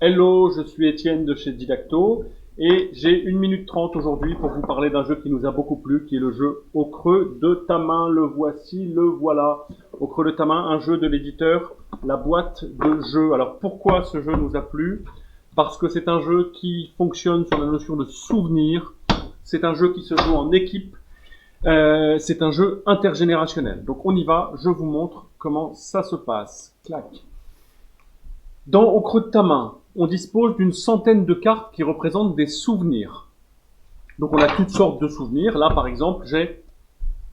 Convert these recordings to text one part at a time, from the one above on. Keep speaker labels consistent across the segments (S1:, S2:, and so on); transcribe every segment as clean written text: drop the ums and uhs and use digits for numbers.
S1: Hello, je suis Étienne de chez Didacto et j'ai 1 minute 30 aujourd'hui pour vous parler d'un jeu qui nous a beaucoup plu, qui est le jeu Au creux de ta main. Le voici, le voilà. Au creux de ta main, un jeu de l'éditeur La Boîte de Jeux. Alors pourquoi ce jeu nous a plu? Parce que c'est un jeu qui fonctionne sur la notion de souvenir. C'est un jeu qui se joue en équipe. C'est un jeu intergénérationnel. Donc on y va, je vous montre comment ça se passe. Clac. Au creux de ta main, on dispose d'une centaine de cartes qui représentent des souvenirs. Donc on a toutes sortes de souvenirs. Là, par exemple, j'ai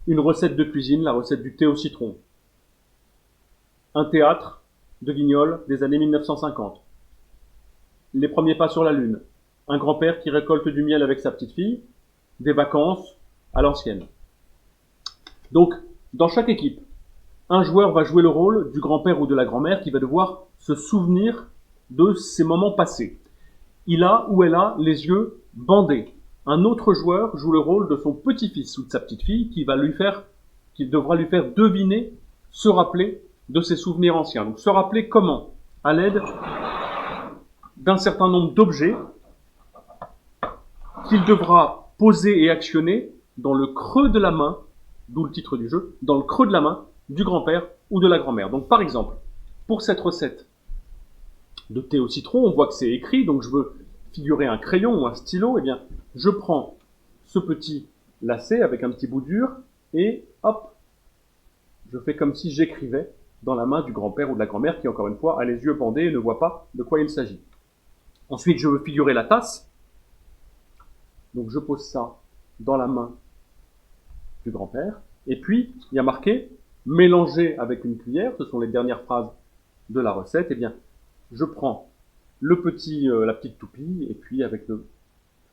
S1: une recette de cuisine, la recette du thé au citron. Un théâtre de Guignol des années 1950. Les premiers pas sur la Lune. Un grand-père qui récolte du miel avec sa petite fille. Des vacances à l'ancienne. Donc, dans chaque équipe, un joueur va jouer le rôle du grand-père ou de la grand-mère qui va devoir se souvenir de ces moments passés. Il a ou elle a les yeux bandés. Un autre joueur joue le rôle de son petit-fils ou de sa petite-fille qui devra lui faire deviner, se rappeler de ses souvenirs anciens. Donc se rappeler comment? À l'aide d'un certain nombre d'objets qu'il devra poser et actionner dans le creux de la main, d'où le titre du jeu, dans le creux de la main du grand-père ou de la grand-mère. Donc par exemple, pour cette recette de thé au citron, on voit que c'est écrit, donc je veux figurer un crayon ou un stylo, eh bien, je prends ce petit lacet avec un petit bout dur et hop, je fais comme si j'écrivais dans la main du grand-père ou de la grand-mère qui, encore une fois, a les yeux bandés et ne voit pas de quoi il s'agit. Ensuite, je veux figurer la tasse, donc je pose ça dans la main du grand-père, et puis il y a marqué mélanger avec une cuillère, ce sont les dernières phrases de la recette, eh bien, je prends la petite toupie, et puis je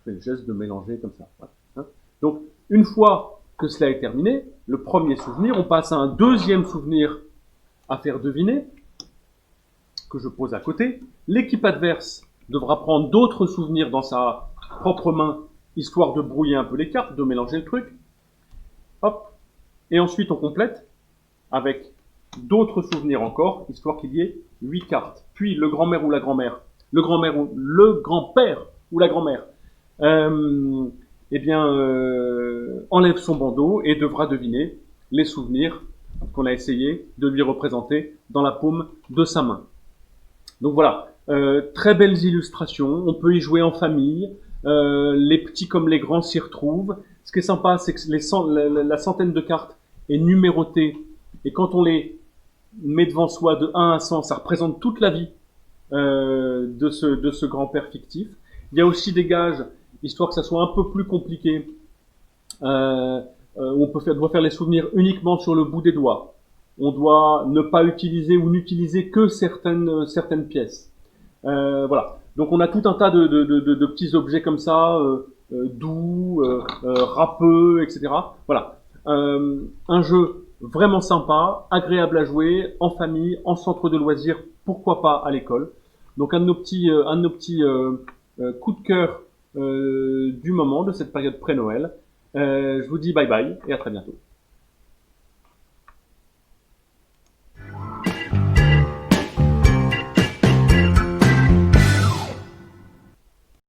S1: fais le geste de mélanger comme ça. Voilà. Donc, une fois que cela est terminé, le premier souvenir, on passe à un deuxième souvenir à faire deviner, que je pose à côté. L'équipe adverse devra prendre d'autres souvenirs dans sa propre main, histoire de brouiller un peu les cartes, de mélanger le truc. Hop. Et ensuite, on complète avec d'autres souvenirs encore, histoire qu'il y ait 8 cartes. Puis le grand-mère ou la grand-mère, le grand-père ou la grand-mère, enlève son bandeau et devra deviner les souvenirs qu'on a essayé de lui représenter dans la paume de sa main. Donc voilà, très belles illustrations, on peut y jouer en famille, les petits comme les grands s'y retrouvent. Ce qui est sympa, c'est que la centaine de cartes est numérotée, et quand on les met devant soi de 1 à 100, ça représente toute la vie de ce grand-père fictif. Il y a aussi des gages, histoire que ça soit un peu plus compliqué, où on doit faire les souvenirs uniquement sur le bout des doigts. On doit ne pas utiliser ou n'utiliser que certaines pièces. Voilà. Donc on a tout un tas de petits objets comme ça, doux, râpeux, etc. Voilà. Un jeu vraiment sympa, agréable à jouer, en famille, en centre de loisirs, pourquoi pas à l'école. Donc un de nos petits coups de cœur du moment, de cette période pré-Noël. Je vous dis bye bye et à très bientôt.